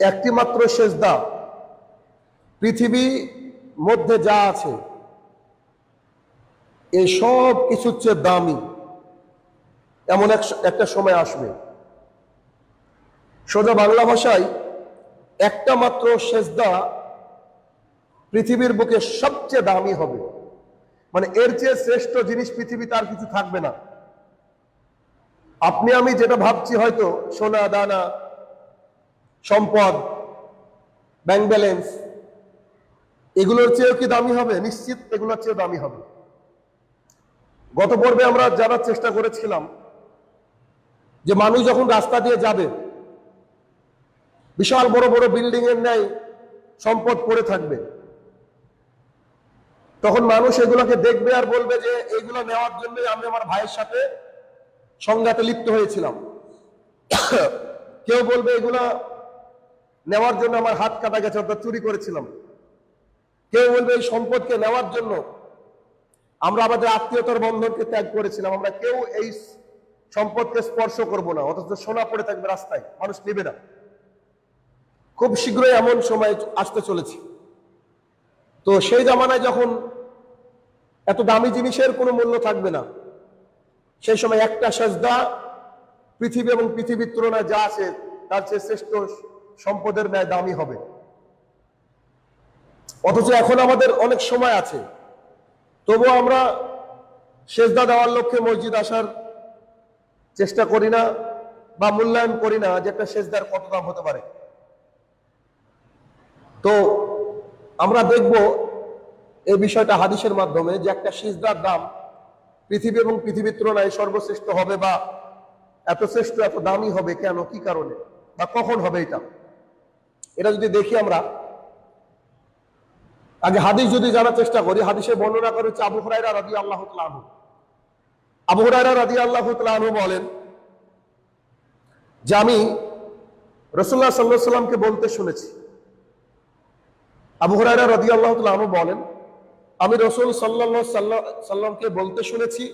একটি মাত্র সেজদা পৃথিবী মধ্যে যা আছে এই সব কিছুর চেয়ে দামি এমন একটা সময় আসবে। সোজা বাংলা ভাষায় একটা মাত্র সেজদা পৃথিবীর বুকে সবচেয়ে দামি হবে, মানে এর চেয়ে শ্রেষ্ঠ জিনিস পৃথিবীতে আর কিছু থাকবে না। আপনি আমি যেটা ভাবছি হয়তো সোনা দানা সম্পদ ব্যাংক ব্যালেন্স এগুলোর চেয়েও কি দামি হবে? নিশ্চিত এগুলোর চেয়ে দামি হবে। গত পর্বে আমরা জানার চেষ্টা করেছিলাম যে মানুষ যখন রাস্তা দিয়ে যাবে বিশাল বড় বড় বিল্ডিং এর ন্যায় সম্পদ পড়ে থাকবে, তখন মানুষ এগুলোকে দেখবে আর বলবে যে এইগুলো নেওয়ার জন্য আমি আমার ভাইয়ের সাথে সংঘাতে লিপ্ত হয়েছিলাম। কেউ বলবে এগুলা নেওয়ার জন্য আমার হাত কাটা গেছে, অর্থাৎ চুরি করেছিলাম। কেউ বলবে এই সম্পদকে নেওয়ার জন্য আমরা আমাদের আত্মীয়তার বন্ধনকে ত্যাগ করেছিলাম, আমরা কেউ এই সম্পদকে স্পর্শ করব না, অথচ সোনা পড়ে থাকবে রাস্তায়, মানুষ নেবে না। খুব শীঘ্রই এমন সময় আসতে চলেছে। তো সেই জামানায় যখন এত দামি জিনিসের কোনো মূল্য থাকবে না, সেই সময় একটা সেজদা পৃথিবী এবং পৃথিবীর তুলনায় যা আছে তার চেয়ে শ্রেষ্ঠ সম্পদের ন্যায় দামি হবে। অথচ এখন আমাদের অনেক সময় আছে, তবুও আমরা সেজদা দেওয়ার লক্ষ্যে মসজিদ আসার চেষ্টা করি না বা মূল্যায়ন করি না যে একটা সেজদার কত দাম হতে পারে। তো আমরা দেখব এই বিষয়টা হাদিসের মাধ্যমে যে একটা সিজদার দাম পৃথিবী এবং পৃথিবীর তুলনায় সর্বশ্রেষ্ঠ হবে, বা এত শ্রেষ্ঠ এত দামি হবে কেন, কি কারণে বা কখন হবে এটা যদি দেখি আমরা আগে হাদিস যদি জানার চেষ্টা করি। হাদিসে বর্ণনা করে হচ্ছে আবু হুরায়রা রাদিয়াল্লাহু তাআলা আনহু। আবু হুরায়রা রাদিয়াল্লাহু তাআলা আনহু বলেন যে আমি রাসূলুল্লাহ সাল্লাল্লাহু আলাইহি ওয়াসাল্লামকে বলতে শুনেছি। আবু হুরায়রা রাদিয়াল্লাহু তাআলা আনহু বলেন আমি রাসূল সাল্লাল্লাহু আলাইহি সাল্লামকে বলতে শুনেছি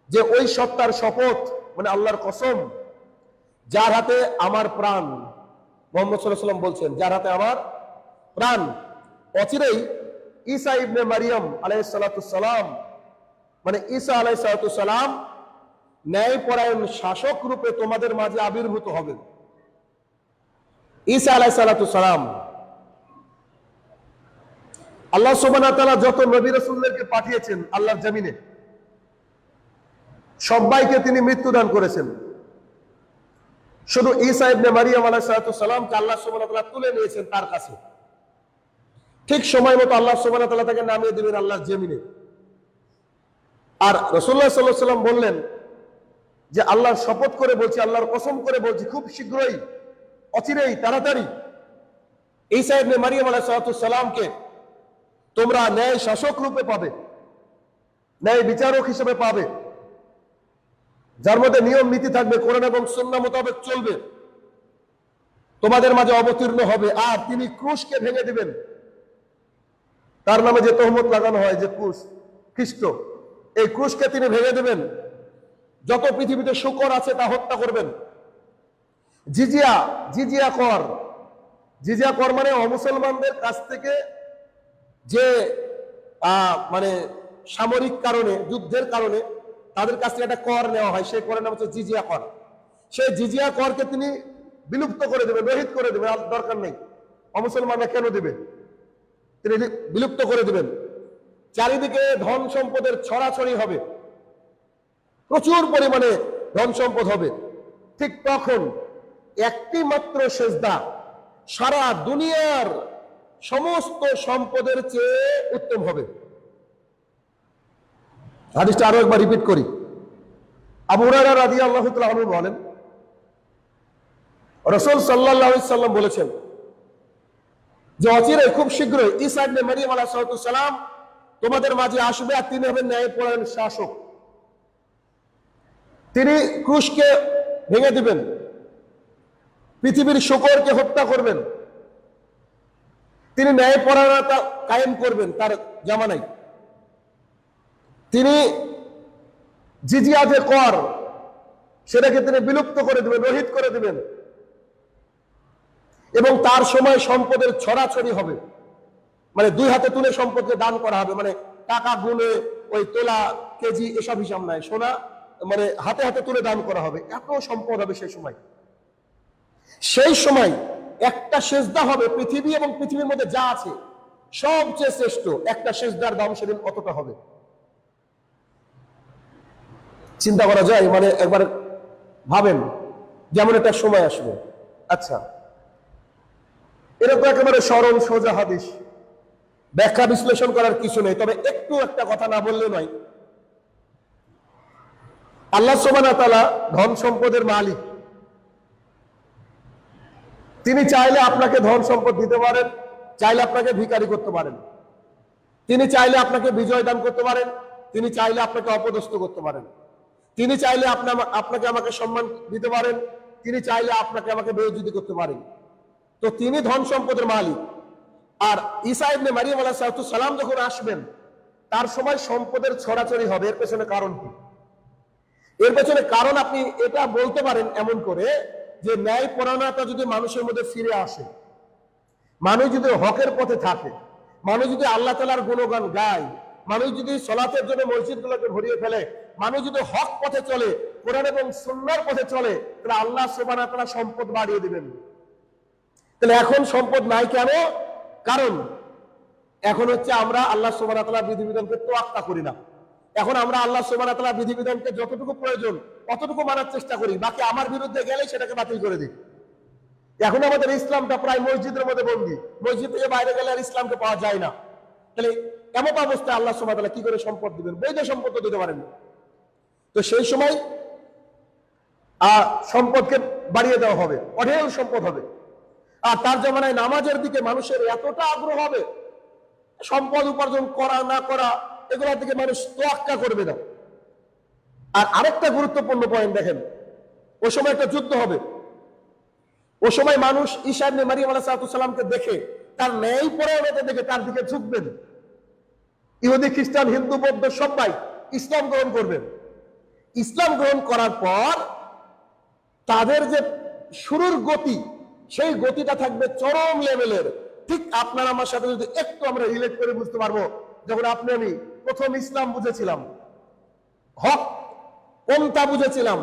যে ওই সত্তার শপথ, মানে আল্লাহর কসম, যার হাতে আমার প্রাণ, মুহাম্মদ সাল্লাল্লাহু আলাইহি ওয়াসাল্লাম বলছেন যার হাতে আমার প্রাণ, অচিরেই ঈসা ইবনে মারিয়াম আলাইহিস সালাতু সালাম, মানে ঈসা আলাইহিস সালাতু সালাম ন্যায়পরায়ণ শাসক রূপে তোমাদের মাঝে আবির্ভূত হবেন। ঈসা আলাইহিস সালাতু সালাম, আল্লাহ সুবহানাহু ওয়া তাআলা যত নবী রাসূলদেরকে পাঠিয়েছেন আল্লাহর জমিনে সবাইকে তিনি মৃত্যুদান করেছেন। শুধু ঈসা ইবনে মারিয়াম আলাইহিস সালাতু সালামকে আল্লাহ সুবহানাহু ওয়া তাআলা তুলে নিয়েছেন তার কাছে, ঠিক সময় মতো আল্লাহ সুবহানাহু ওয়া তাআলা তাকে নামিয়ে দিবেন আল্লাহর জমিনে। আর রাসূলুল্লাহ সাল্লাল্লাহু আলাইহি ওয়াসাল্লাম বললেন যে আল্লাহর শপথ করে বলছি, আল্লাহর কসম করে বলছি, খুব শীঘ্রই, অচিরেই, তাড়াতাড়ি ঈসা ইবনে মারিয়াম আলাইহিস সালাতু সালামকে তোমরা ন্যায় শাসক রূপে পাবে, ন্যায় বিচারক হিসেবে পাবে, যার মধ্যে নিয়ম নীতি থাকবে, কোরআন এবং সুন্নাহ মোতাবেক চলবে, তোমাদের মাঝে অবতীর্ণ হবে। আর তিনি ক্রুশকে ভেঙে দিবেন। তার নামে যে তহমত লাগানো হয় যে ক্রুশ, খ্রিস্ট, এই ক্রুশকে তিনি ভেঙে দিবেন। যত পৃথিবীতে শূকর আছে তা হত্যা করবেন। জিজিয়া কর মানে অমুসলমানদের কাছ থেকে যে মানে সামরিক কারণে, যুদ্ধের কারণে তাদের কাছ থেকে একটা কর নেওয়া হয়, সেই করের নাম হচ্ছে জিজিয়া কর। সেই জিজিয়া করকে তিনি বিলুপ্ত করে দেবেন, রহিত করে দেবেন, আর দরকার নেই। অমুসলমানরা কেন দেবে? তিনি বিলুপ্ত করে দেবেন। চারিদিকে ধন সম্পদের ছড়াছড়ি হবে, প্রচুর পরিমাণে ধন সম্পদ হবে। ঠিক তখন একটি মাত্র সেজদা সারা দুনিয়ার সমস্ত সম্পদের চেয়ে উত্তম হবে। হাদিসটা আরো একবার রিপিট করি। আবু হুরায়রা রাদিয়াল্লাহু তাআলা আনহু বলেন রাসূল সাল্লাল্লাহু আলাইহি সাল্লাম বলেছেন যে অচিরে, খুব শীঘ্রই ঈসা ইবনে মারিয়াম আলাইহিস সালাতু সালাম তোমাদের মাঝে আসবে, আর তিনি হবেন ন্যায়পরায়ণ শাসক। তিনি ক্রুশকে ভেঙে দিবেন, পৃথিবীর শূকরকে হত্যা করবেন, তিনি ন্যায়পরায়ণতা কায়েম করবেন তার জামানায়। তিনি জিজিয়া যে কর সেটাকে তিনি বিলুপ্ত করে দিবেন, রহিত করে দিবেন। এবং তার সময় সম্পদের ছড়াছড়ি হবে, মানে দুই হাতে তুলে সম্পদকে দান করা হবে, মানে টাকা গুনে ওই তোলা কেজি এসব হিসাব নাই, সোনা মানে হাতে হাতে তুলে দান করা হবে, এত সম্পদ হবে সেই সময়। সেই সময় একটা সেজদা হবে, পৃথিবী এবং পৃথিবীর মধ্যে যা আছে সবচেয়ে শ্রেষ্ঠ একটা সেজদার দাম সেদিন অতটা হবে। চিন্তা করা যায়? মানে একবার ভাবেন যেমন একটা সময় আসবে। আচ্ছা, এটা তো একেবারে সরল সোজা হাদিস, ব্যাখ্যা বিশ্লেষণ করার কিছু নেই, তবে একটু একটা কথা না বললে নয়। আল্লাহ সুবহানাহু ওয়া তাআলা ধন সম্পদের মালিক। তিনি চাইলে আপনাকে ধন সম্পদ দিতে পারেন, চাইলে আপনাকে ভিখারি করতে পারেন, তিনি চাইলে আপনাকে বিজয় দান করতে পারেন, তিনি চাইলে আপনাকে অপদস্থ করতে পারেন, তিনি চাইলে আপনাকে আমাকে সম্মান দিতে পারেন, তিনি চাইলে আপনাকে আমাকে বেইজ্জতি করতে পারেন। তো তিনি ধন সম্পদের মালিক। আর ঈসা ইবনে মারিয়াম আলাইহিস সালাম যখন আসবেন তার সময় সম্পদের ছড়াছড়ি হবে। এর পেছনে কারণ কি? এর পেছনে কারণ আপনি এটা বলতে পারেন এমন করে যে ন্যায় পরায়ণতা যদি মানুষের মধ্যে ফিরে আসে, মানুষ যদি হকের পথে থাকে, মানুষ যদি আল্লাহ তাআলার গুণগান গায়, মানুষ যদি সালাতের জন্য মসজিদগুলোকে ভরিয়ে ফেলে, মানুষ যদি হক পথে চলে, কোরআন এবং সুন্নাহর পথে চলে, তাহলে আল্লাহ সুবহানাহু ওয়া তাআলা সম্পদ বাড়িয়ে দিবেন। তাহলে এখন সম্পদ নাই কেন? কারণ এখন হচ্ছে আমরা আল্লাহ সুবহানাহু ওয়া তাআলার বিধিবিধানকে তোয়াক্কা করি না। এখন আমরা আল্লাহ সুবহানাহু ওয়া তাআলার বিধিবিধানকে যতটুকু প্রয়োজন ততটুকু মানার চেষ্টা করি, বাকি আমার বিরুদ্ধে গেলে সেটাকে বাতিল করে দিই। এখন আমাদের ইসলামটা প্রায় মসজিদের মধ্যে বন্দী, মসজিদ থেকে বাইরে গেলে আর ইসলামকে পাওয়া যায় না। তাহলে এমন অবস্থায় আল্লাহ সুবহানাহু ওয়া তাআলা কি করে সম্পদ দিবেন? বৈধ সম্পদ দিতে পারেন। তো সেই সময় সম্পদকে বাড়িয়ে দেওয়া হবে, অঢেল সম্পদ হবে। আর তার জামানায় নামাজের দিকে মানুষের এতটা আগ্রহ হবে, সম্পদ উপার্জন করা না করা এগুলোর দিকে মানুষ তোয়াক্কা করবে না। আর আরেকটা গুরুত্বপূর্ণ পয়েন্ট দেখেন, ওই সময় একটা যুদ্ধ হবে। ওই সময় মানুষ ঈসা ইবনে মারিয়াম আলাইহিস সালামকে দেখে, তার ন্যায় পরায়ণতা দেখে তার দিকে ঝুঁকবেন। ইহুদি, খ্রিস্টান, হিন্দু, বৌদ্ধ সবাই ইসলাম গ্রহণ করবেন। ইসলাম গ্রহণ করার পর তাদের যে শুরুর গতি, সেই গতিটা থাকবে চরম লেভেলের। ঠিক আপনার আমার সাথে যদি একটু আমরা রিলেট করে বুঝতে পারবো, যখন আপনি আমি প্রথম ইসলাম বুঝেছিলাম, হক কোনটা বুঝেছিলাম,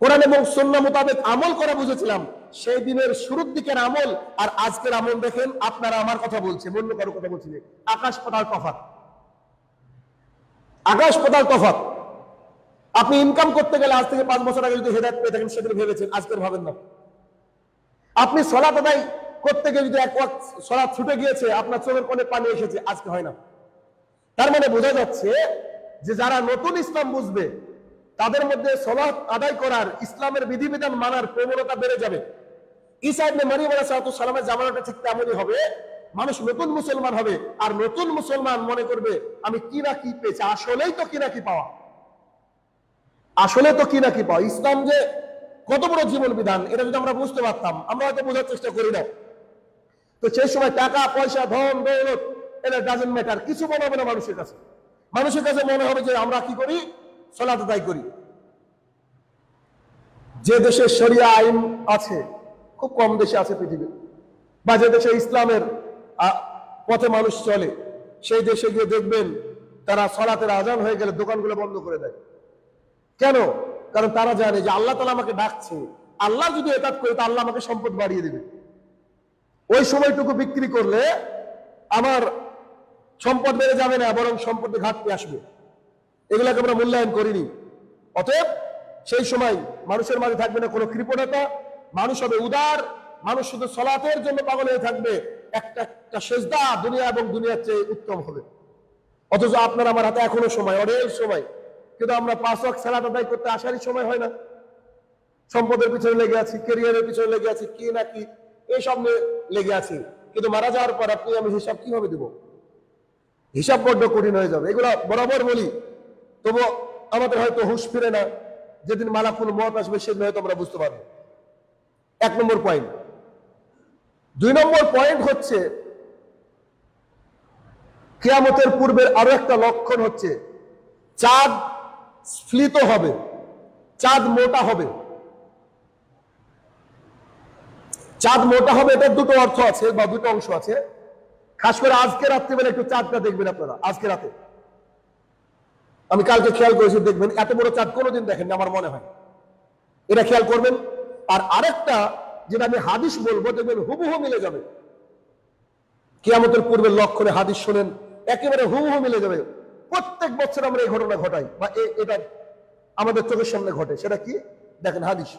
কোরআন এবং সুন্নাহ মোতাবেক আমল করা বুঝেছিলাম, সেই দিনের শুরুর দিকের আমল আর আজকের আমল দেখেন। আপনারা আমার কথা বলছে, অন্য কারো কথা বলছি, আকাশ পাতাল তফাৎ, আকাশ পাতাল তফাৎ। আপনি ইনকাম করতে গেলে আজ থেকে 5 বছর আগে যদি হেদায়েত পেয়ে থাকেন সেদিন ভেবেছেন, আজকের ভাবেন না। আপনি সালাত আদায় করতে গিয়ে যদি এক ওয়াক্ত সালাত ছুটে গিয়েছে, আপনার চোখের কোণে পানি এসেছে, আজকে হয় না। তার মানে বোঝা যাচ্ছে যে যারা নতুন ইসলাম বুঝবে তাদের মধ্যে সালাত আদায় করার, ইসলামের বিধিবিধান মানার প্রবণতা বেড়ে যাবে। ঈসা ইবনে মারিয়াম আলাইহিস সালামের জামানাটা ঠিক তেমনই হবে। মানুষ নতুন মুসলমান হবে, আর নতুন মুসলমান মনে করবে আমি কি না কি পেয়েছি, আসলেই তো কি না কি পাওয়া, আসলে তো কি না কি পাওয়া। ইসলাম যে কত বড় জীবন বিধান, এটা যদি আমরা বুঝতে পারতাম, আমরা হয়তো বোঝার চেষ্টা করি না। তো সেই সময় টাকা পয়সা, ধন দৌলত, এটা ডাজন্ট ম্যাটার, কিছু মনে হবে না মানুষের কাছে। মানুষের কাছে মনে হবে যে আমরা কি করি, সালাত আদায় করি। যে দেশে শরিয়া আইন আছে, খুব কম দেশে আছে পৃথিবীর, বা যে দেশে ইসলামের পথে মানুষ চলে, সেই দেশে গিয়ে দেখবেন তারা সালাতের আজান হয়ে গেলে দোকানগুলো বন্ধ করে দেয়। কেন? কারণ তারা জানে যে আল্লাহ তাআলা আমাকে ডাকছে, আল্লাহ যদি এতাত করে তা আল্লাহ আমাকে সম্পদ বাড়িয়ে দেবে। ওই সময়টুকু বিক্রি করলে আমার সম্পদ বেড়ে যাবে না, বরং সম্পদে ঘাটতি আসবে। এগুলাকে আমরা মূল্যায়ন করিনি। অতএব সেই সময় মানুষের মাঝে থাকবে না কোনো কৃপণতা, মানুষ হবে উদার, মানুষ শুধু সালাতের জন্য পাগল হয়ে থাকবে। একটা সেজদা দুনিয়া এবং দুনিয়ার চেয়ে উত্তম হবে। অথচ আপনার আমার হাতে এখনো সময়, অনেক সময়, কিন্তু আমরা 5 ওয়াক্ত সালাত আদায় করতে আসারই সময় হয় না। সম্পদের পিছনে লেগে আছি, ক্যারিয়ারের পিছনে লেগে আছি, কি না কি এইসব নিয়ে লেগে আছি। কিন্তু মারা যাওয়ার পর আপনি আমি হিসাব কিভাবে দেব? হিসাব বড্ড কঠিন হয়ে যাবে। এগুলো বরাবর বলি, তবু আমাদের হয়তো হুঁশ ফিরে না। যেদিন মালাকুল মওত আসবে সেদিন হয়তো আমরা বুঝতে পারবো। 1 নম্বর পয়েন্ট। 2 নম্বর পয়েন্ট হচ্ছে কিয়ামতের পূর্বের আরো একটা লক্ষণ হচ্ছে চাঁদ স্ফীত হবে, চাঁদ মোটা হবে। চাঁদ মোটা হবে, এটার দুটো অর্থ আছে বা দুটো অংশ আছে। খাস করে আজকে রাত্রিবেলা একটু চাঁদটা দেখবেন আপনারা, আজকে রাতে। আমি কালকে খেয়াল করেছি, দেখবেন এত বড় চাঁদ কোনোদিন দেখেন আমার মনে হয়, এটা খেয়াল করবেন। আর আরেকটা যেটা আমি হাদিস বলবো, দেখবেন হুবহু মিলে যাবে। কিয়ামতের পূর্বের লক্ষণে হাদিস শোনেন, একেবারে হুবহু মিলে যাবে। প্রত্যেক বছর আমরা এই ঘটনা ঘটাই বা এটা আমাদের চোখের সামনে ঘটে। সেটা কি দেখেন হাদিস।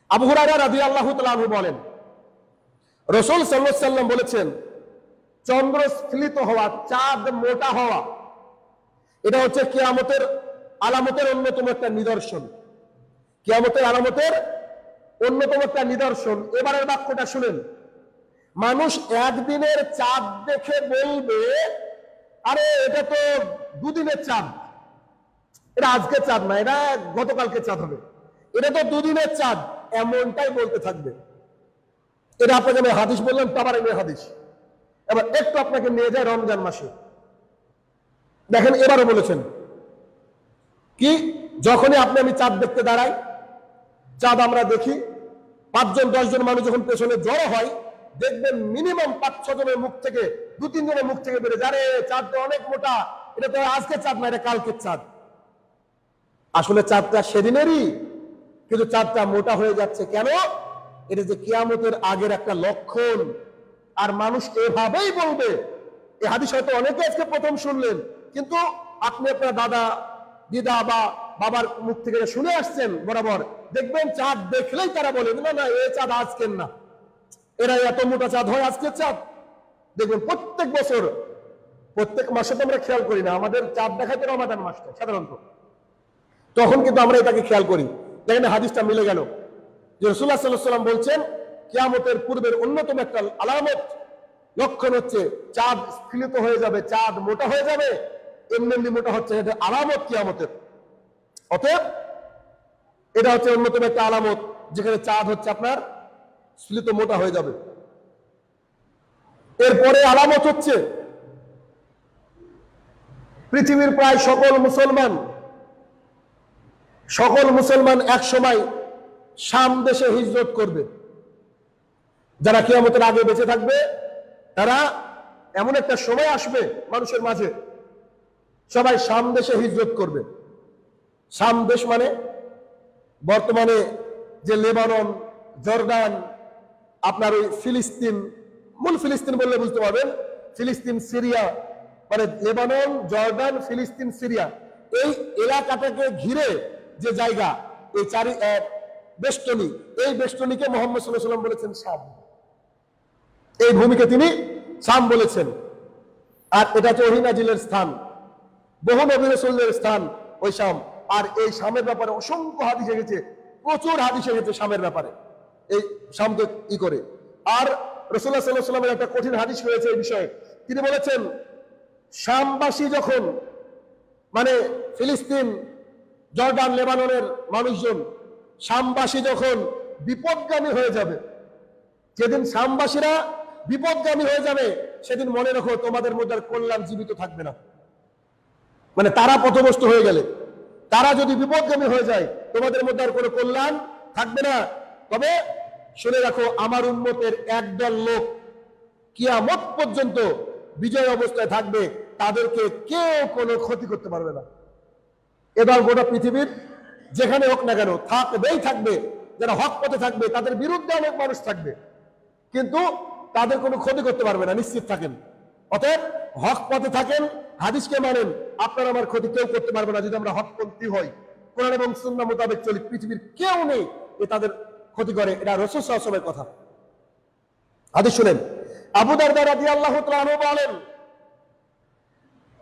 আবু হুরায়রা রাদিয়াল্লাহু তাআলা আনহু বলেন, রাসূল সাল্লাল্লাহু আলাইহি ওয়াসাল্লাম বলেছেন, চন্দ্র স্খলিত হওয়া, চাঁদ মোটা হওয়া, এটা হচ্ছে কিয়ামতের আলামতের অন্যতম একটা নিদর্শন। কিয়ামতের আলামতের অন্যতম একটা নিদর্শন। এবারের বাক্যটা শুনেন, মানুষ একদিনের চাঁদ দেখে বলবে, আরে এটা তো দুদিনের চাঁদ, এটা আজকে চাঁদ না, এটা গতকালকে চাঁদ হবে, এটা তো দুদিনের চাঁদ, এমনটাই বলতে থাকবে। এটা আপনাকে আমি হাদিস বললাম, তাবারানী হাদিস। এবার একটু আপনাকে নিয়ে যায় রমজান মাসে, দেখেন এবারও বলেছেন কি, যখনই আপনি আমি চাঁদ দেখতে দাঁড়াই, চাঁদ আমরা দেখি, 5 জন 10 জন মানুষ যখন পেছনে জড়ো হয়, দেখবেন মিনিমাম 5-6 জনের মুখ থেকে, 2-3 জনের মুখ থেকে বেড়ে যারে চাঁদ তো অনেক মোটা, এটা তো আজকে চাঁদ না, এটা কালকের চাঁদ। আসলে চাঁদটা সেদিনেরই, কিন্তু চাঁদটা মোটা হয়ে যাচ্ছে কেন? এটা যে কিয়ামতের আগের একটা লক্ষণ। আর মানুষ এভাবেই বলবে। এই হাদিস হয়তো অনেকে আজকে প্রথম শুনলেন, কিন্তু আপনি আপনার দাদা দিদা বা বাবার মুখ থেকে শুনে আসছেন বরাবর, দেখবেন চাঁদ দেখলেই তারা বলে, না না এই চাঁদ আজকের না, এরা এত মোটা চাঁদ হয় আজকের চাঁদ। দেখবেন প্রত্যেক বছর, প্রত্যেক মাসে তো আমরা খেয়াল করি না, আমাদের চাঁদ দেখায় তো রমাদান মাসটা সাধারণত, তখন কিন্তু আমরা এটাকে খেয়াল করি। দেখেন হাদিসটা মিলে গেল যে রাসূলুল্লাহ সাল্লাল্লাহু আলাইহি ওয়াসাল্লাম বলছেন, কিয়ামতের পূর্বের অন্যতম একটা আলামত, লক্ষণ হচ্ছে চাঁদ স্খলিত হয়ে যাবে, চাঁদ মোটা হয়ে যাবে। এমনি মোটা হচ্ছে, এটা আলামত কিয়ামতের। অতএব এটা হচ্ছে অন্যতম একটা আলামত, যেখানে চাঁদ হচ্ছে আপনার স্খলিত মোটা হয়ে যাবে। এরপরে আলামত হচ্ছে পৃথিবীর প্রায় সকল মুসলমান এক সময় শাম দেশে হিজরত করবে। যারা কিয়ামতের আগে বেঁচে থাকবে, তারা এমন একটা সময় আসবে মানুষের মাঝে, সবাই শাম দেশে হিজরত করবে। শাম দেশ মানে বর্তমানে যে লেবানন, জর্ডান, আপনার ওই ফিলিস্তিন, মূল ফিলিস্তিন বললে বুঝতে পারবেন, ফিলিস্তিন সিরিয়া, মানে লেবানন, জর্ডান, ফিলিস্তিন, সিরিয়া, এই এলাকাটাকে ঘিরে যে জায়গা, এই বেষ্টনী, এই বেষ্টনীকে মুহাম্মদ সাল্লাল্লাহু আলাইহি ওয়াসাল্লাম বলেছেন শাম। এই ভূমিকে তিনি শাম বলেছেন। আর এটা হচ্ছে ওহী নাজিলের স্থান, বহু নবী রাসূলের স্থান ওই শাম। আর এই শামের ব্যাপারে অসংখ্য হাদিস এসেছে, প্রচুর হাদিস এসেছে শামের ব্যাপারে, এই শামকে ই করে। আর রাসূলুল্লাহ সাল্লাল্লাহু আলাইহি ওয়াসাল্লামের একটা কঠিন হাদিস রয়েছে এই বিষয়ে। তিনি বলেছেন, শামবাসী যখন, মানে ফিলিস্তিন, জর্ডান, লেবাননের মানুষজন, শামবাসী যখন বিপদগামী হয়ে যাবে, যেদিন শামবাসীরা বিপদগামী হয়ে যাবে, সেদিন মনে রাখো তোমাদের মধ্যে কল্যাণ জীবিত থাকবে না। মানে তারা পথভ্রষ্ট হয়ে গেলে, তারা যদি বিপদগামী হয়ে যায়, তোমাদের মধ্যে আর কোনো কল্যাণ থাকবে না। তবে শুনে রাখো, আমার উম্মতের একদল লোক কিয়ামত পর্যন্ত বিজয় অবস্থায় থাকবে, তাদেরকে কেউ কোনো ক্ষতি করতে পারবে না। এবার গোটা পৃথিবীর যেখানে হোক না কেন থাকবেই থাকবে। যারা হক পথে থাকবে, তাদের বিরুদ্ধে অনেক মানুষ থাকবে, কিন্তু তাদের কোনো ক্ষতি করতে পারবে না, নিশ্চিত থাকেন। অতএব হক পথে থাকেন, হাদিসকে মানেন, আপনার আমার ক্ষতি কেউ করতে পারবে না। যদি আমরা হকপন্থী হই, কোরআন এবং সুন্নাহ মোতাবেক চলি, পৃথিবীর কেউ নেই যে তাদের ক্ষতি করে। এটা রাসূল সাল্লাল্লাহু আলাইহি ওয়াসাল্লামের কথা। হাদিস শুনেন, আবু দারদা রাদিয়াল্লাহু তাআলা আনহু বলেন,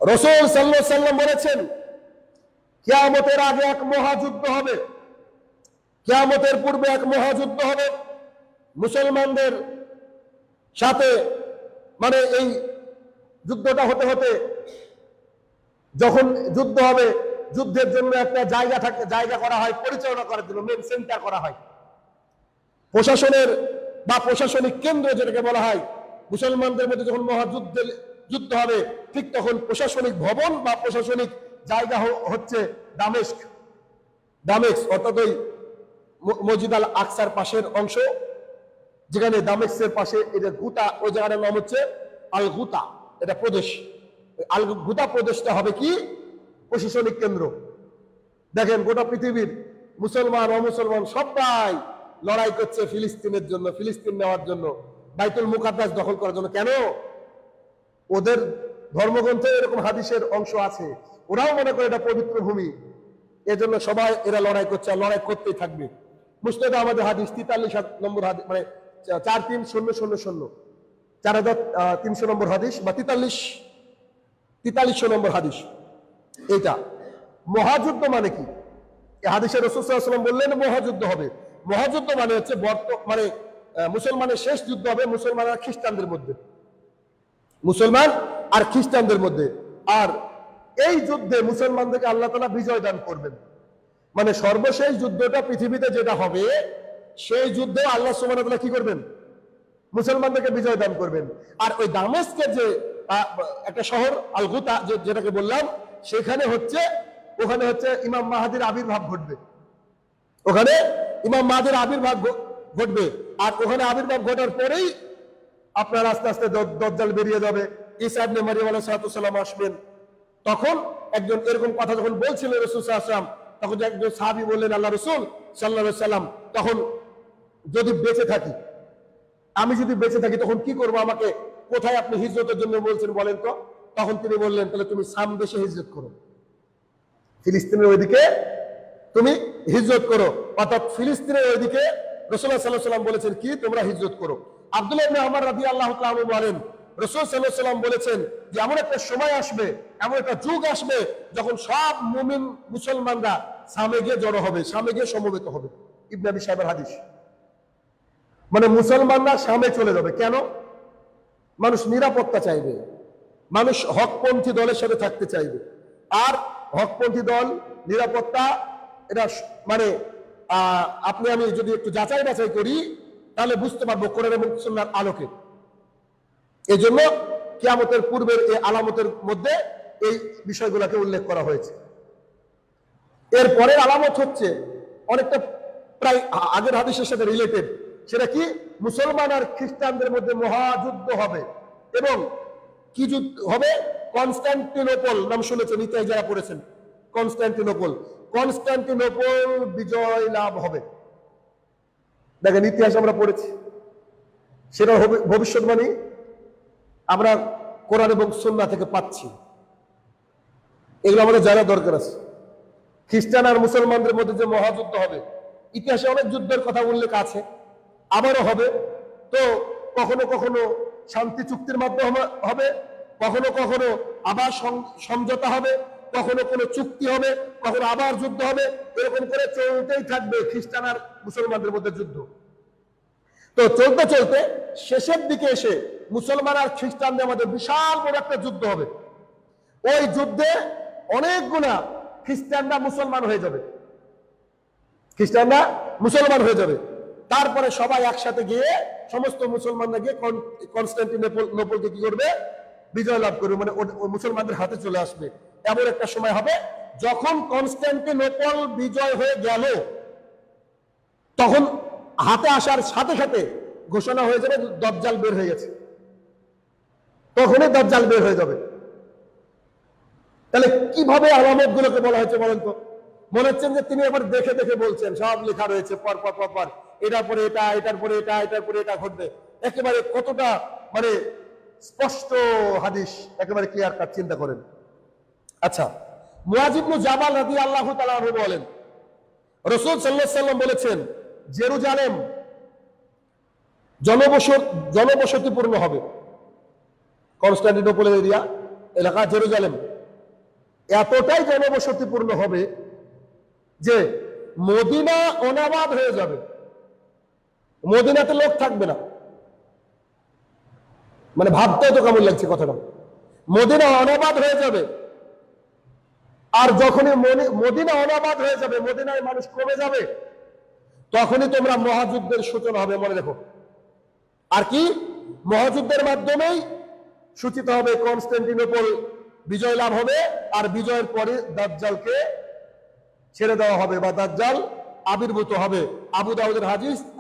রাসূল সাল্লাল্লাহু আলাইহি ওয়াসাল্লাম বলেছেন, কিয়ামতের আগে এক মহাযুদ্ধ হবে, কিয়ামতের পূর্বে এক মহাযুদ্ধ হবে মুসলমানদের সাথে। মানে এই যুদ্ধটা হতে হতে, যখন যুদ্ধ হবে, যুদ্ধের জন্য একটা জায়গা করা হয়, পরিচালনা করার জন্য মেন সেন্টার করা হয়, প্রশাসনের বা প্রশাসনিক কেন্দ্র যেটাকে বলা হয়। মুসলমানদের মধ্যে যখন যুদ্ধ হবে, ঠিক তখন প্রশাসনিক ভবন বা প্রশাসনিক জায়গা হচ্ছে দামেস্ক, অর্থাৎ ওই মসজিদ আল আকসার পাশের অংশ, যেখানে দামেস্কের পাশে এটা গুতা, ওই জায়গাটার নাম হচ্ছে আল গুতা, এটা প্রদেশ। আল গুতা প্রদেশটা হবে কি প্রশাসনিক কেন্দ্র। দেখেন গোটা পৃথিবীর মুসলমান অমুসলমান সবাই লড়াই করছে ফিলিস্তিনের জন্য, ফিলিস্তিন নেওয়ার জন্য, বাইতুল মুকাদ্দাস দখল করার জন্য। কেন? ওদের ধর্মগ্রন্থে এরকম হাদিসের অংশ আছে, ওরাও মনে করে এটা পবিত্র ভূমি, এজন্য সবাই এরা লড়াই করছে, আর লড়াই করতেই থাকবে। মুসনাদে আমাদের হাদিস 43 নম্বর হাদিস, মানে 43000 4300 নম্বর হাদিস বা 4300 নম্বর হাদিস। এইটা মহাযুদ্ধ মানে কি? এই হাদিসে রাসূল সাল্লাল্লাহু আলাইহি ওয়াসাল্লাম বললেন মহাযুদ্ধ হবে। মহাযুদ্ধ মানে হচ্ছে মানে মুসলমানের শেষ যুদ্ধ হবে মুসলমান আর খ্রিস্টানদের মধ্যে, মুসলমান আর খ্রিস্টানদের মধ্যে। আর এই যুদ্ধে মুসলমানদেরকে আল্লাহ তাআলা বিজয় দান করবেন। মানে সর্বশেষ যুদ্ধটা পৃথিবীতে যেটা হবে, সেই যুদ্ধে আল্লাহ সুবহানাহু ওয়া তাআলা কি করবেন? মুসলমানদেরকে বিজয় দান করবেন। আর ওই দামেস্কের যে একটা শহর আল গুতা, যেটাকে বললাম, সেখানে ওখানে হচ্ছে ইমাম মাহাদির আবির্ভাব ঘটবে। ওখানে ইমাম মাহাদির আবির্ভাব ঘটবে। আর ওখানে আবির্ভাব ঘটার পরেই আপনার আস্তে আস্তে দাজ্জাল বেরিয়ে যাবে, ঈসা ইবনে মারইয়াম আলাইহিস সালাম আসবেন। তখন একজন এরকম কথা যখন বলছিলেন রাসূল সাল্লাল্লাহু আলাইহি ওয়াসাল্লাম, তখন একজন সাহাবী বললেন, আল্লাহ রাসূল সাল্লাল্লাহু আলাইহি ওয়াসাল্লাম, তখন যদি বেঁচে থাকি, আমি যদি বেঁচে থাকি তখন কি করবো? আমাকে কোথায় আপনি হিজরতের জন্য বলছেন বলেন তো? তখন তিনি বললেন, তাহলে তুমি শাম দেশে হিজরত করো, ফিলিস্তিনের ওইদিকে তুমি হিজরত করো। অর্থাৎ ফিলিস্তিনের ওইদিকে রাসূলুল্লাহ সাল্লাল্লাহু আলাইহি ওয়াসাল্লাম বলেছেন কি, তোমরা হিজরত করো। আব্দুল্লাহ ইবনে ওমর রাদিয়াল্লাহু তাআলা আনহু বলেন, রাসূল সাল্লাল্লাহু আলাইহি ওয়াসাল্লাম বলেছেন যে এমন একটা সময় আসবে, এমন একটা যুগ আসবে, যখন সব মুমিন মুসলমানরা শামে গিয়ে জড়ো হবে, শামে গিয়ে সমবেত হবে। ইবনে আবি শাইবার হাদিস। মানে মুসলমানরা শামে চলে যাবে। কেন? মানুষ নিরাপত্তা চাইবে, মানুষ হকপন্থী দলের সাথে থাকতে চাইবে। আর হকপন্থী দল, নিরাপত্তা, এটা মানে আপনি আমি যদি একটু যাচাই বাছাই করি তাহলে বুঝতে পারবো কোরআন এবং সুন্নাহর আলোকে। এই জন্য কিয়ামতের পূর্বের এই আলামতের মধ্যে এই বিষয়গুলোকে উল্লেখ করা হয়েছে। এর পরের আলামত হচ্ছে অনেকটা প্রায় আগের হাদিসের সাথে রিলেটেড। সেটা কি? মুসলমান আর খ্রিস্টানদের মধ্যে মহাযুদ্ধ হবে। এবং কি যুদ্ধ হবে? কনস্টান্টিনোপল নাম শুনেছেন, ইতিহাস যারা পড়েছেন, কনস্টান্টিনোপল বিজয় লাভ হবে। দেখেন ইতিহাস আমরা পড়েছি, সেটা ভবিষ্যৎবাণী আমরা কোরআন এবং সুন্নাহ থেকে পাচ্ছি। এগুলো আমাদের জানা দরকার আছে। খ্রিস্টান আর মুসলমানদের মধ্যে যে মহাযুদ্ধ হবে, ইতিহাসে অনেক যুদ্ধের কথা উল্লেখ আছে, আবারও হবে। তো কখনো কখনো শান্তি চুক্তির মাধ্যমে হবে, কখনো কখনো আবার সমঝোতা হবে, কখনো কোনো চুক্তি হবে, কখনো আবার যুদ্ধ হবে। এরকম করে চলতেই থাকবে খ্রিস্টান আর মুসলমানদের মধ্যে যুদ্ধ। তো চলতে চলতে শেষের দিকে এসে মুসলমান আর খ্রিস্টানদের মধ্যে বিশাল বড় একটা যুদ্ধ হবে। ওই যুদ্ধে অনেকগুলা খ্রিস্টানরা মুসলমান হয়ে যাবে, তারপরে সবাই একসাথে গিয়ে, সমস্ত মুসলমানরা গিয়ে কনস্টান্টিনোপলকে কি করবে? বিজয় লাভ করবে, মানে মুসলমানদের হাতে চলে আসবে। এমন একটা সময় হবে যখন কনস্টান্টিনোপল বিজয় হয়ে গেল, তখন হাতে আসার সাথে সাথে ঘোষণা হয়ে যাবে দাজ্জাল বের হয়ে গেছে, তখনই দাজ্জাল বের হয়ে যাবে। তাহলে কিভাবে আলামত গুলোকে বলা হয়েছে বলেন তো? মনে হচ্ছেন যে তিনি এবার দেখে দেখে বলছেন, সব লেখা রয়েছে পর পর পর পর, এটার পরে এটা, এটার পরে এটা, এটার পরে এটা ঘটবে। একেবারে কতটা মানে স্পষ্ট হাদিস, একেবারে ক্লিয়ার কাট। চিন্তা করেন। আচ্ছা, মুআয ইবনে জাবাল রাদিয়াল্লাহু তাআলা আনহু বলেন, রাসূল সাল্লাল্লাহু আলাইহি ওয়াসাল্লাম বলেছেন, জেরুজালেম জনবসতিপূর্ণ হবে। কনস্টান্টিনোপলের এলাকা জেরুজালেম এতটাই জনবসতিপূর্ণ হবে যে মদিনা অনাবাদ হয়ে যাবে, মদিনাতে লোক থাকবে না। মানে ভাবতেও তো কেমন লাগছে কথাটা, মদিনা অনাবাদ হয়ে যাবে। আর যখনই মদিনা অনাবাদ হয়ে যাবে, মদিনায় মানুষ কমে যাবে, তখনই তোমরা মহাযুদ্ধের সূচনা হবে। মনে দেখো, আর কি মহাযুদ্ধের মাধ্যমেই সূচিত হবে কনস্টান্টিনোপল বিজয় লাভ হবে। আর বিজয়ের পরে দাজ্জালকে ছেড়ে দেওয়া হবে বা দাজ্জাল আবির্ভূত হবে। আবু দাউদের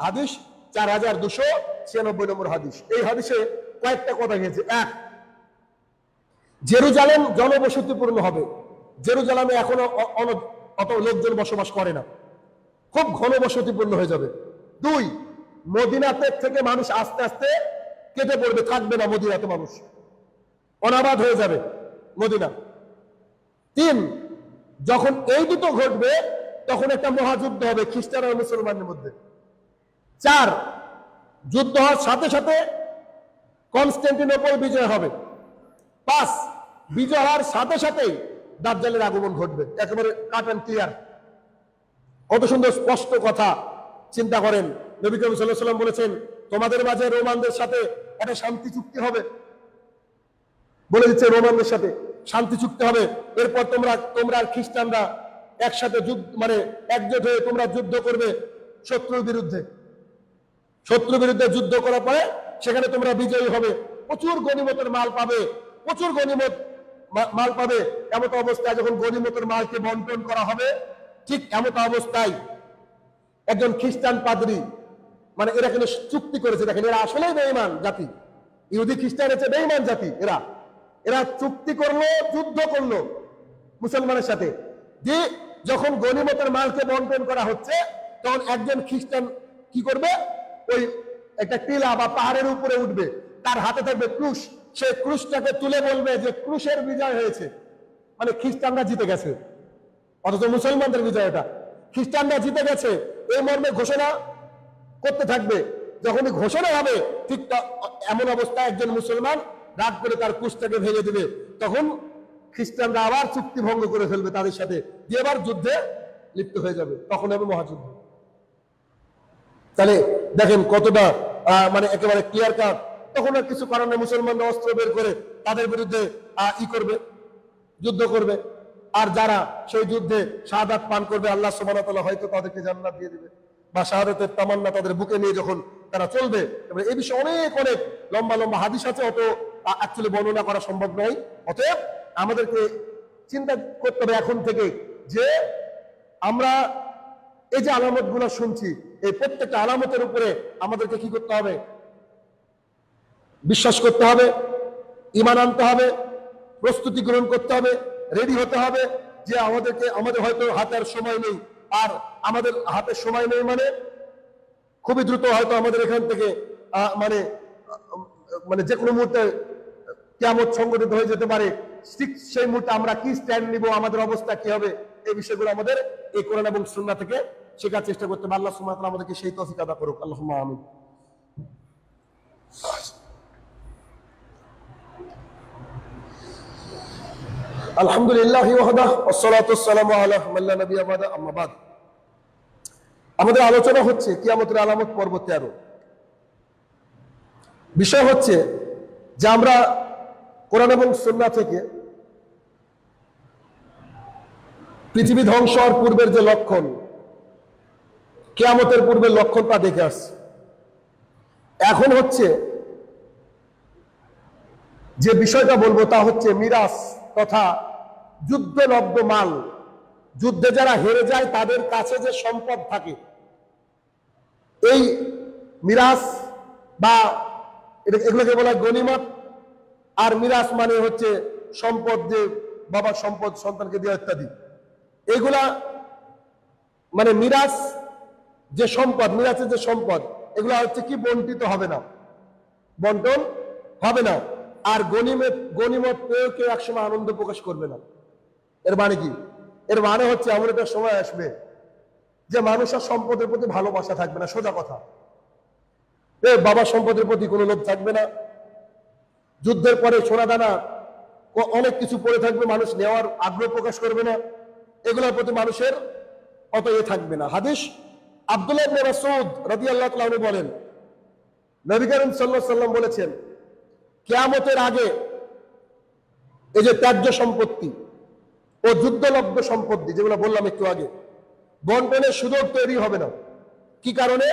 হাদিস 4296 নম্বর হাদিস। এই হাদিসে কয়েকটা কথা গেছে। এক, জেরুজালেম জনবসতিপূর্ণ হবে। জেরুজালেমে এখনো অত লোকজন বসবাস করে না, খুব ঘনবসতিপূর্ণ হয়ে যাবে। দুই, মদিনাতে থেকে মানুষ আস্তে আস্তে কেটে পড়বে, থাকবে না মদিনাতে, মানুষ অনাবাদ হয়ে যাবে মদিনা। তিন, যখন এই দুটো ঘটবে তখন একটা মহাযুদ্ধ হবে খ্রিস্টান আর মুসলমানের মধ্যে। চার, যুদ্ধ হওয়ার সাথে সাথে কনস্টান্টিনোপল বিজয় হবে। পাঁচ, বিজয় হওয়ার সাথে সাথেই দাজ্জালের আগমন ঘটবে। একেবারে কাট অ্যান্ড ক্লিয়ার, কত সুন্দর স্পষ্ট কথা। চিন্তা করেন, নবী করিম সাল্লাল্লাহু আলাইহি ওয়াসাল্লাম বলেছেন তোমাদের মাঝে রোমানদের সাথে একটা শান্তি চুক্তি হবে, বলে দিচ্ছে রোমানদের সাথে শান্তি চুক্তি হবে। এরপর তোমরা খ্রিস্টানরা একসাথে মানে একজোট হয়ে তোমরা যুদ্ধ করবে শত্রুর বিরুদ্ধে। শত্রুর বিরুদ্ধে যুদ্ধ করার পরে সেখানে তোমরা বিজয়ী হবে, প্রচুর গনিমতের মাল পাবে, প্রচুর গনিমত মাল পাবে। এমত অবস্থায় যখন গনিমতের মালকে বন্টন করা হবে, ঠিক এমত অবস্থায় একজন খ্রিস্টান পাদ্রী, মানে এরা কিন্তু চুক্তি করেছে, দেখেন এরা আসলেই বেঈমান জাতি, ইহুদি খ্রিস্টান হচ্ছে বেঈমান জাতি। এরা চুক্তি করলো, যুদ্ধ করলো মুসলমানের সাথে, যে যখন গনিমতের মালকে বন্টন করা হচ্ছে তখন একজন খ্রিস্টান কি করবে, ওই একটা টিলা বা পাহাড়ের উপরে উঠবে, তার হাতে থাকবে ক্রুশ, সে ক্রুশটাকে তুলে বলবে যে ক্রুশের বিজয় হয়েছে, মানে খ্রিস্টানরা জিতে গেছে। অথচ মুসলমানদের বিজয়, এটা খ্রিস্টানরা জিতে গেছে এই মর্মে ঘোষণা করতে থাকবে। যখনই ঘোষণা হবে ঠিক এমন অবস্থায় একজন মুসলমান রাগ করে তার ক্রুশটাকে ভেঙে দিবে, তখন খ্রিস্টানরা আবার চুক্তি ভঙ্গ করে ফেলবে তাদের সাথে, দিয়ে আবার যুদ্ধে লিপ্ত হয়ে যাবে, তখন হবে মহাযুদ্ধ। তাহলে দেখেন কতটা মানে একেবারে ক্লিয়ার কাট। তখন আর কিছু কারণে মুসলমানরা অস্ত্র বের করে তাদের বিরুদ্ধে করবে, যুদ্ধ করবে। আর যারা সেই যুদ্ধে শাহাদাত পান করবে, আল্লাহ সুবহানাহু ওয়া তাআলা হয়তো তাদেরকে জান্নাত দিয়ে দিবে, বা শাহাদাতের তামান্না তাদের বুকে নিয়ে যখন তারা চলবে। এবার এই বিষয়ে অনেক অনেক লম্বা লম্বা হাদিস আছে, অত অ্যাকচুয়ালি বর্ণনা করা সম্ভব নয়। অতএব আমাদেরকে চিন্তা করতে হবে এখন থেকে যে আমরা এই যে আলামত গুলো শুনছি, এই প্রত্যেকটা আলামতের উপরে আমাদেরকে কি করতে হবে, বিশ্বাস করতে হবে, ঈমান আনতে হবে, প্রস্তুতি গ্রহণ করতে হবে, রেডি হতে হবে যে আমাদের হয়তো হাতের সময় নেই। আর আমাদের হাতের সময় নেই মানে খুবই দ্রুত হয়তো আমাদের এখান থেকে মানে মানে যে কোনো মুহূর্তে কিয়ামত সংঘটিত হয়ে যেতে পারে। ঠিক সেই মুহূর্তে আমরা কি স্ট্যান্ড নিব, আমাদের অবস্থা কি হবে, এই বিষয়গুলো আমাদের এই কোরআন এবং সুন্নাহ থেকে শেখার চেষ্টা করতে হবে। আল্লাহ সুবহানাহু ওয়া তাআলা আমাদেরকে সেই তৌফিক আতা করুক। আল্লাহুম্মা আমিন। আলহামদুলিল্লাহ ওয়াহদাহু ওয়াসসালাতু ওয়াসসালামু আলা মান লা নাবিয়্যা বা'দা, আম্মা বা'দ। আমাদের আলোচনা হচ্ছে কিয়ামতের আলামত পর্ব 13। বিষয় হচ্ছে যে আমরা কোরআন এবং সুন্নাহ থেকে পৃথিবী ধ্বংস হওয়ার পূর্বের যে লক্ষণ, কিয়ামতের পূর্বের লক্ষণ, তা দেখে আসছি। এখন হচ্ছে যে বিষয়টা বলবো তা হচ্ছে মিরাস তথা যুদ্ধলব্ধ মাল। যুদ্ধে যারা হেরে যায় তাদের কাছে যে সম্পদ থাকে, এই মিরাস বা এগুলোকে বলা হয় গনিমত। আর মিরাস মানে হচ্ছে সম্পদ, যে বাবার সম্পদ সন্তানকে দেওয়া ইত্যাদি। এগুলা মানে মিরাস যে সম্পদ, মিরাসের যে সম্পদ, এগুলা হচ্ছে কি বন্টিত হবে না, বন্টন হবে না। আর গনিমত পেয়েও কেউ একসময় আনন্দ প্রকাশ করবে না। এর মানে কি? এর মানে হচ্ছে এমন একটা সময় আসবে যে মানুষের সম্পদের প্রতি ভালোবাসা থাকবে না, সোজা কথা। বাবার সম্পদের প্রতি কোনো লোভ থাকবে না। যুদ্ধের পরে সোনা দানা অনেক কিছু পড়ে থাকবে, মানুষ নেওয়ার আগ্রহ প্রকাশ করবে না, এগুলোর প্রতি মানুষের অত থাকবে না। হাদিস আব্দুল্লাহ ইবনে মাসউদ রাদিয়াল্লাহু তাআলা আনহু বলেন, নবী করিম সাল্লাল্লাহু আলাইহি ওয়াসাল্লাম বলেছেন, কিয়ামতের আগে এই যে ত্যায্য সম্পত্তি ও যুদ্ধলব্ধ সম্পত্তি, যেগুলো বললাম একটু আগে, বন্টনের সুযোগ তৈরি হবে না। কি কারণে?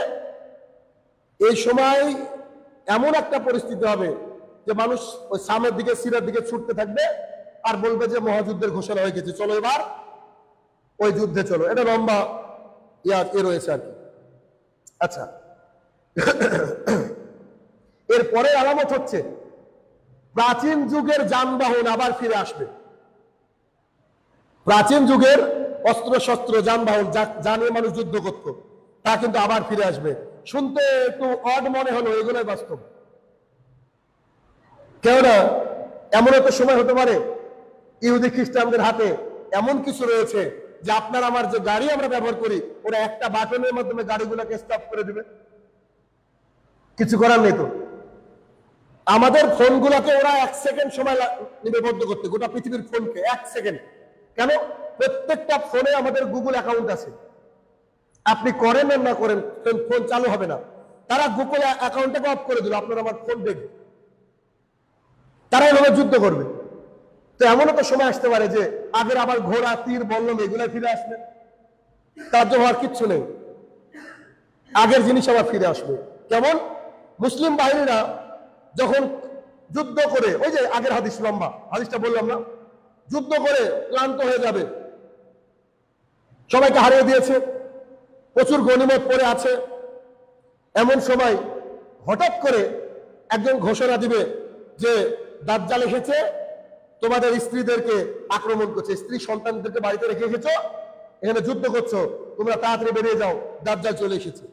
এই সময় এমন একটা পরিস্থিতি হবে যে মানুষ ওই সামনের দিকে, সিরার দিকে ছুটতে থাকবে আর বলবে যে মহাযুদ্ধের ঘোষণা হয়ে গেছে, চলো এবার ওই যুদ্ধে চলো। এটা লম্বা এ রয়েছে আর কি। আচ্ছা, এরপরে আলামত হচ্ছে প্রাচীন যুগের যানবাহন আবার ফিরে আসবে। প্রাচীন যুগের অস্ত্র শস্ত্র যানবাহন যা নিয়ে মানুষ যুদ্ধ করত তা কিন্তু আবার ফিরে আসবে। শুনতে একটু অড মনে হলো, এগুলোই বাস্তব। কেননা এমন একটা সময় হতে পারে ইহুদি খ্রিস্টানদের হাতে এমন কিছু রয়েছে যে আপনার আমার যে গাড়ি আমরা ব্যবহার করি, ওরা একটা বাটনের মাধ্যমে গাড়িগুলোকে স্টপ করে দিবে। কিছু করার নেই তো। আমাদের ফোনগুলোকে ওরা 1 সেকেন্ড সময় নিবে বন্ধ করতে, গোটা পৃথিবীর ফোনকে 1 সেকেন্ড। কেন? প্রত্যেকটা ফোনে আমাদের গুগল অ্যাকাউন্ট আছে। আপনি করেন আর না করেন, ফোন চালু হবে না। তারা গুগল অ্যাকাউন্টটাকে অফ করে দিল, আপনার আমার ফোন দেখবে। তারা এভাবে যুদ্ধ করবে। তো এমনও তো সময় আসতে পারে যে আগের আবার ঘোড়া তীর বল্লম এগুলো ফিরে আসবে, তার জন্য আর কিচ্ছু নেই, আগের জিনিস আবার ফিরে আসবে। কেমন? মুসলিম বাহিনীরা যখন যুদ্ধ করে, ওই যে আগের হাদিস, লম্বা হাদিসটা বললাম না, যুদ্ধ করে ক্লান্ত হয়ে যাবে, সবাইকে হারিয়ে দিয়েছে, প্রচুর গনিমত পড়ে আছে, এমন সময় হঠাৎ করে একজন ঘোষণা দিবে যে দাজ্জাল এসেছে, তোমাদের স্ত্রীদেরকে আক্রমণ করছে, স্ত্রী সন্তানদেরকে বাড়িতে রেখে এসেছো, এখানে যুদ্ধ করছো, তোমরা তাড়াতাড়ি বেরিয়ে যাও, দাজ্জাল চলে এসেছে।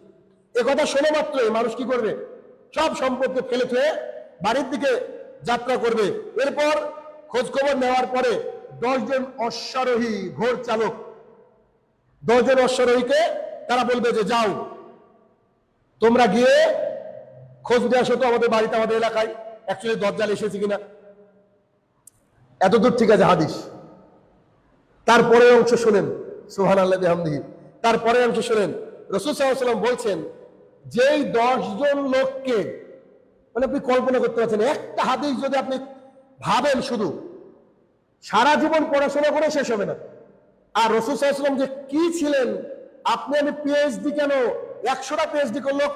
এ কথা শোনা মাত্রই মানুষ কি করবে? সব সম্পত্তি ফেলে থুয়ে বাড়ির দিকে যাত্রা করবে। এরপর খোঁজ খবর নেওয়ার পরে 10 জন অশ্বারোহী ঘোড় চালক, 10 জন অশ্বারোহীকে তারা বলবে যে যাও, তোমরা গিয়ে খোঁজ নিয়ে আসো তো আমাদের বাড়িতে, আমাদের এলাকায় অ্যাকচুয়ালি দাজ্জাল এসেছে কিনা। এতদূর ঠিক আছে হাদিস। তারপরে অংশ শোনেন, সুবহানাল্লাহি বিহামদিহি। তারপরে অংশ শোনেন, রাসূল সাল্লাল্লাহু আলাইহি ওয়াসাল্লাম বলছেন, যেই 10 জন লোককে, মানে আপনি কল্পনা করতে পারছেন, একটা হাদিস যদি আপনি ভাবেন শুধু সারা জীবন পড়াশোনা করে শেষ হবে না। আর রাসূল সাল্লাল্লাহু আলাইহি ওয়াসাল্লাম যে কি ছিলেন, আপনি আমি পিএইচডি কেন 100টা পিএইচডি করলেও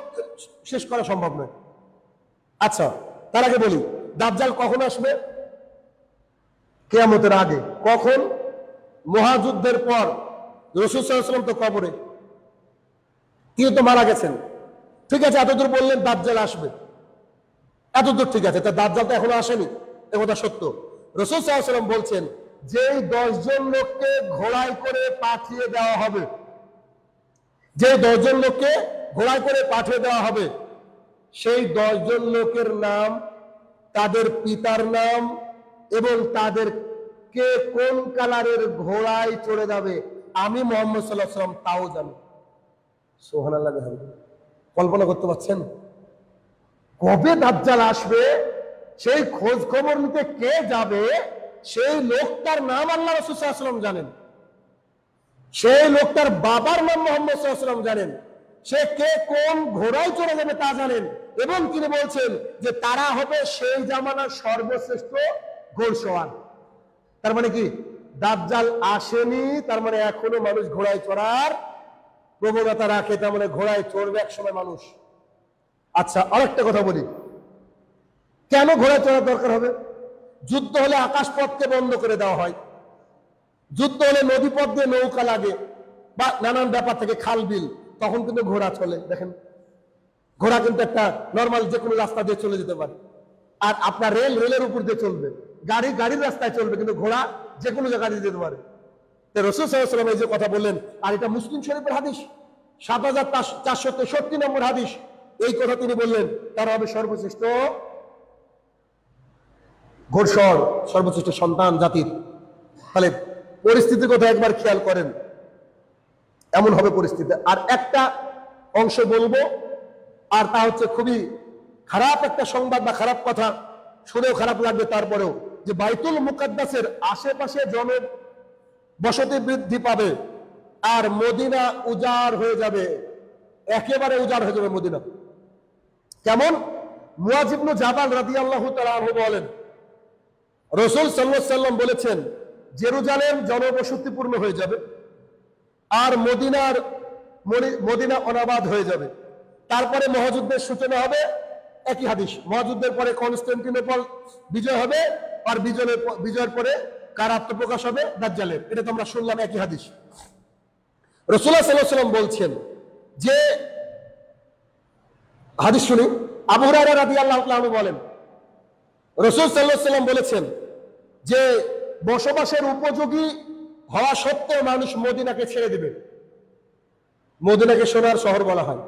শেষ করা সম্ভব নয়। আচ্ছা, তার আগে বলি, দাজ্জাল কখন আসবে? কিয়ামতের আগে। কখন? মহাযুদ্ধের পর। রাসূল সাল্লাল্লাহু আলাইহি ওয়াসাল্লাম তো কবরে, তিনি তো মারা গেছেন। ঠিক আছে, এতদূর বললেন দাজ্জাল আসবে, এতদূর ঠিক আছে। তা দাজ্জাল তো এখনো আসেনি, এ কথা সত্য। রাসূল সাল্লাল্লাহু আলাইহি ওয়াসাল্লাম বলছেন, যেই 10 জন লোককে ঘোড়ায় করে পাঠিয়ে দেওয়া হবে, যে 10 জন লোককে ঘোড়ায় করে পাঠিয়ে দেওয়া হবে, সেই 10 জন লোকের নাম, তাদের পিতার নাম এবং তাদের কে কোন কালারের ঘোড়ায় চড়ে যাবে, আমি মুহাম্মদ সাল্লাল্লাহু আলাইহি ওয়াসাল্লাম তাও জানি। সুবহানাল্লাহ। কল্পনা করতে পারছেন কবে দাজ্জাল আসবে, সেই খোঁজ খবর নিতে কে যাবে, সেই লোকটার নাম আল্লাহ রাসূল সাল্লাল্লাহু আলাইহি ওয়াসাল্লাম জানেন, সেই লোকটার বাবার নাম মুহাম্মদ সাল্লাল্লাহু আলাইহি ওয়াসাল্লাম জানেন, সে কে কোন ঘোড়ায় চড়ে যাবে তা জানেন। এবং তিনি বলছেন যে তারা হবে সেই জামানার সর্বশ্রেষ্ঠ ঘোড়সওয়ার। তার মানে কি? দাজ্জাল আসেনি, তার মানে এখনো মানুষ ঘোড়ায় চড়ার প্রবণতা রাখে, তার মানে ঘোড়ায় চড়বে এক সময় মানুষ। আচ্ছা, আরেকটা কথা বলি, কেন ঘোড়ায় চড়ার দরকার হবে? যুদ্ধ হলে আকাশপথকে বন্ধ করে দেওয়া হয়, যুদ্ধ হলে নদীপথ দিয়ে নৌকা লাগে বা নানান ব্যাপার থেকে খাল বিল, তখন কিন্তু ঘোড়া চলে। দেখেন, ঘোড়া কিন্তু একটা নর্মাল যে কোনো রাস্তা দিয়ে চলে যেতে পারে। আর আপনার রেলের উপর দিয়ে চলবে, গাড়ির রাস্তায় চলবে, কিন্তু ঘোড়া যে কোনো জায়গায় দিয়ে যেতে পারে। তো রাসূল সাল্লাল্লাহু আলাইহি ওয়াসাল্লাম এই যে কথা বললেন, আর এটা মুসলিম শরীফের হাদিস, ৭৪৬৩ নম্বর হাদিস, এই কথা তিনি বললেন, তারা হবে সর্বশ্রেষ্ঠ ঘোড়সওয়ার, সর্বশ্রেষ্ঠ সন্তান জাতির। তাহলে পরিস্থিতির কথা একবার খেয়াল করেন, এমন হবে পরিস্থিতি। আর একটা অংশ বলবো, আর তা হচ্ছে খুবই খারাপ একটা সংবাদ বা খারাপ কথা, শুনেও খারাপ লাগবে, তারপরেও, যে বাইতুল মুকাদ্দাসের আশেপাশে জনবসতি বৃদ্ধি পাবে আর মদিনা উজাড় হয়ে যাবে, একেবারে উজাড় হয়ে যাবে মদিনা। কেমন? মুআয ইবনে জাবাল রাদিয়াল্লাহু তাআলা আনহু বলেন, রাসূল সাল্লাল্লাহু আলাইহি ওয়াসাল্লাম বলেছেন, জেরুজালেম জনবসতিপূর্ণ হয়ে যাবে আর মদিনা অনাবাদ হয়ে যাবে। তারপরে মহাযুদ্ধের সূচনা হবে, একই হাদিস। মহাযুদ্ধের পরে কনস্টান্টিনোপল বিজয় হবে, আর বিজয়ের পরে কার আত্মপ্রকাশ হবে? দাজ্জালের। এটা তো আমরা শুনলাম, একই হাদিস। রাসূলুল্লাহ সাল্লাল্লাহু আলাইহি ওয়াসাল্লাম বলছেন যে হাদিস শুনি। আবু হুরায়রা রাদিয়াল্লাহু তাআলা আনহু বলেন, রাসূল সাল্লাল্লাহু আলাইহি ওয়াসাল্লাম বলেছেন যে বসবাসের উপযোগী হওয়া সত্ত্বেও মানুষ মদিনাকে ছেড়ে দিবে। মদিনাকে সোনার শহর বলা হয়।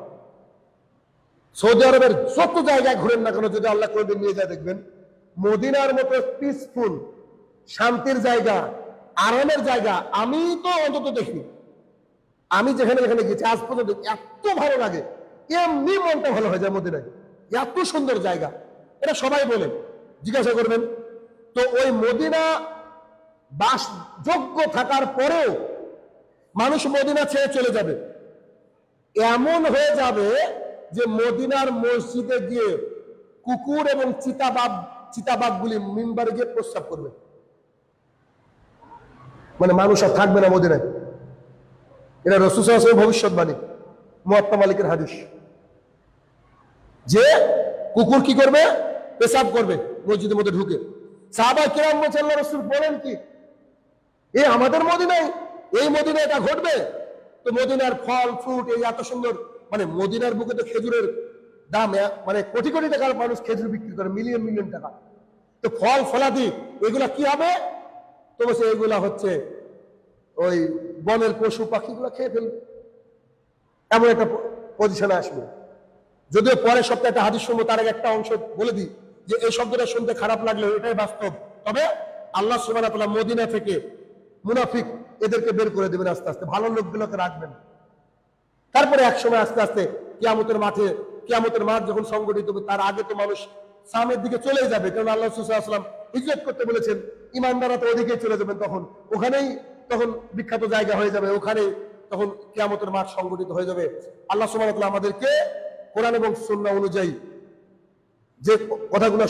সৌদি আরবের যত জায়গায় ঘুরেন না কেন, যদি আল্লাহ কোনদিন নিয়ে যায়, দেখবেন মদিনার মতো পিসফুল, শান্তির জায়গা, আরামের জায়গা আমি তো অন্তত দেখিনি। আমি যেখানে যেখানে গেছি আজ পর্যন্ত এত ভালো লাগে, এমনি মনটা ভালো হয়ে যায় মদিনায়। এত সুন্দর জায়গা, এটা সবাই বলে, জিজ্ঞাসা করবেন। তো ওই মদিনা বাসযোগ্য থাকার পরেও মানুষ মদিনা ছেড়ে চলে যাবে। এমন হয়ে যাবে যে মদিনার মসজিদে গিয়ে কুকুর এবং চিতাবাঘগুলি মিম্বারে গিয়ে প্রস্রাব করবে। মানে মানুষ আর থাকবে না মদিনায়। এটা রাসূল সাল্লাল্লাহু আলাইহি ওয়াসাল্লামের ভবিষ্যৎবাণী, মুয়াত্তা মালিকের হাদিস, যে কুকুর কি করবে? পেশাব করবে মসজিদের মধ্যে ঢুকে। সাহাবা কিরাম বলছেন, আল্লাহর রাসূল বলেন কি, এ আমাদের মদিনায়, এই মদিনায় এটা ঘটবে? তো মদিনার ফল ফ্রুট, এই এত সুন্দর, মানে মদিনার বুকে তো খেজুরের দাম মানে কোটি কোটি টাকার মানুষ খেজুর বিক্রি করে, মিলিয়ন মিলিয়ন টাকা। তো ফল ফলাদি এগুলা কি হবে? তো বলছে এগুলা হচ্ছে ওই বনের পশু পাখিগুলো খেয়ে ফেলবে, এমন একটা পজিশনে আসবে। যদিও পরের সপ্তাহে একটা হাদিস শুনবো, তার আগে একটা অংশ বলে দিই যে এই শব্দটা শুনতে খারাপ লাগলেও এটাই বাস্তব। তবে আল্লাহ সুবহানাহু ওয়া তাআলা মদিনা থেকে মুনাফিক এদেরকে বের করে দেবেন আস্তে আস্তে, ভালো লোকগুলোকে রাখবেন। তারপরে একসময় আস্তে আস্তে কিয়ামতের মাঠ যখন সংগঠিত হবে, তার আগে তো মানুষ সামনের দিকে চলে যাবে, কারণ আল্লাহ রাসূল সাল্লাল্লাহু আলাইহি ওয়াসাল্লাম হিজরত করতে বলেছেন। ইমানদাররা তো ওদিকেই চলে যাবেন, ওখানেই বিখ্যাত জায়গা হয়ে যাবে, ওখানে তখন কিয়ামতের মাঠ সংগঠিত হয়ে যাবে। আল্লাহ সুবহানাহু ওয়া তাআলা আমাদেরকে কোরআন এবং সুন্নাহ অনুযায়ী যে কথাগুলো